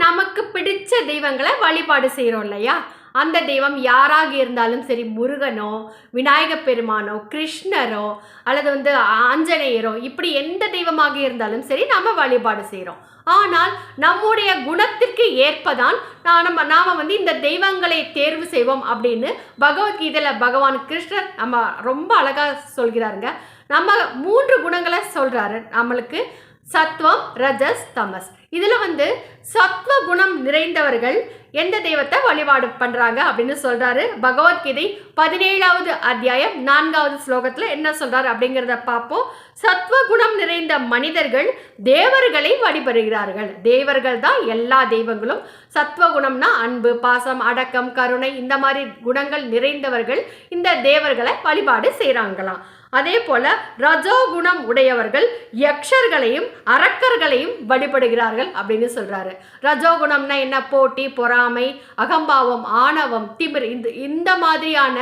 நமக்கு பிடிச்ச தெய்வங்களை வழிபாடு செய்கிறோம் இல்லையா? அந்த தெய்வம் யாராக இருந்தாலும் சரி, முருகனோ விநாயக பெருமானோ கிருஷ்ணரோ அல்லது ஆஞ்சநேயரோ, இப்படி எந்த தெய்வமாக இருந்தாலும் சரி நம்ம வழிபாடு செய்கிறோம். ஆனால் நம்முடைய குணத்திற்கு ஏற்பதான் நாம இந்த தெய்வங்களை தேர்வு செய்வோம் அப்படின்னு பகவத்கீதையில் பகவான் கிருஷ்ணர் நம்ம ரொம்ப அழகா சொல்கிறாருங்க. நம்ம 3 குணங்களை சொல்றாரு நம்மளுக்கு: சத்வம், ரஜஸ், தமஸ். இதுல சத்வ குணம் நிறைந்தவர்கள் எந்த தெய்வத்தை வழிபாடு பண்றாங்க அப்படின்னு சொல்றாரு. பகவத்கீதை 17வது அத்தியாயம் 4வது ஸ்லோகத்துல என்ன சொல்றாரு அப்படிங்கிறத பார்ப்போம். சத்வ குணம் நிறைந்த மனிதர்கள் தேவர்களை வழிபடுகிறார்கள். தேவர்கள் தான் எல்லா தெய்வங்களும். சத்வ குணம்னா அன்பு, பாசம், அடக்கம், கருணை, இந்த மாதிரி குணங்கள் நிறைந்தவர்கள் இந்த தேவர்களை வழிபாடு செய்கிறாங்களாம். அதே போல ரஜோகுணம் உடையவர்கள் யக்ஷர்களையும் அரக்கர்களையும் வழிபடுகிறார்கள் அப்படின்னு சொல்றாரு. ரஜோகுணம்னா என்ன? போட்டி, பொறாமை, அகம்பாவம், ஆணவம், திமிர், இந்த மாதிரியான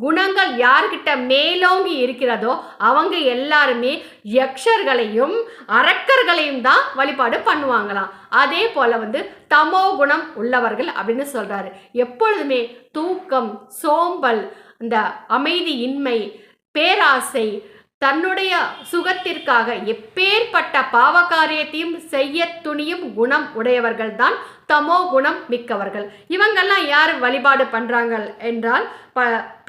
குணங்கள் யார்கிட்ட மேலோங்கி இருக்கிறதோ அவங்க எல்லாருமே யக்ஷர்களையும் அரக்கர்களையும் தான் வழிபாடு பண்ணுவாங்களாம். அதே போல தமோ குணம் உள்ளவர்கள் அப்படின்னு சொல்றாரு. எப்பொழுதுமே தூக்கம், சோம்பல், இந்த அமைதியின்மை, பேராசை, தன்னுடைய சுகத்திற்காக எப்பேற்பட்ட பாவகாரியத்தையும் செய்ய துணியும் குணம் உடையவர்கள் தான் தமோ குணம் மிக்கவர்கள். இவங்கெல்லாம் யார் வழிபாடு பண்றாங்க என்றால்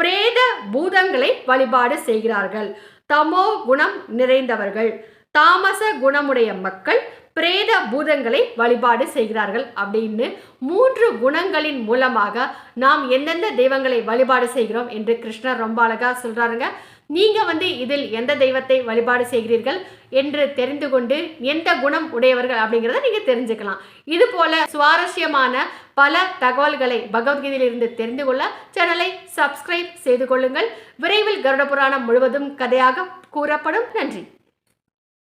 பிரேத பூதங்களை வழிபாடு செய்கிறார்கள். தமோ குணம் நிறைந்தவர்கள், தாமச குணமுடைய மக்கள் பிரேத பூதங்களை வழிபாடு செய்கிறார்கள் அப்படின்னு 3 குணங்களின் மூலமாக நாம் எந்தெந்த தெய்வங்களை வழிபாடு செய்கிறோம் என்று கிருஷ்ணர் ரொம்ப அழகா சொல்றாருங்க. நீங்க இதில் எந்த தெய்வத்தை வழிபாடு செய்கிறீர்கள் என்று தெரிந்து கொண்டு எந்த குணம் உடையவர்கள் அப்படிங்கிறத நீங்க தெரிஞ்சுக்கலாம். இது போல சுவாரஸ்யமான பல தகவல்களை பகவத்கீதையிலிருந்து தெரிந்து கொள்ள சேனலை சப்ஸ்கிரைப் செய்து கொள்ளுங்கள். விரைவில் கருட புராணம் முழுவதும் கதையாக கூறப்படும். நன்றி.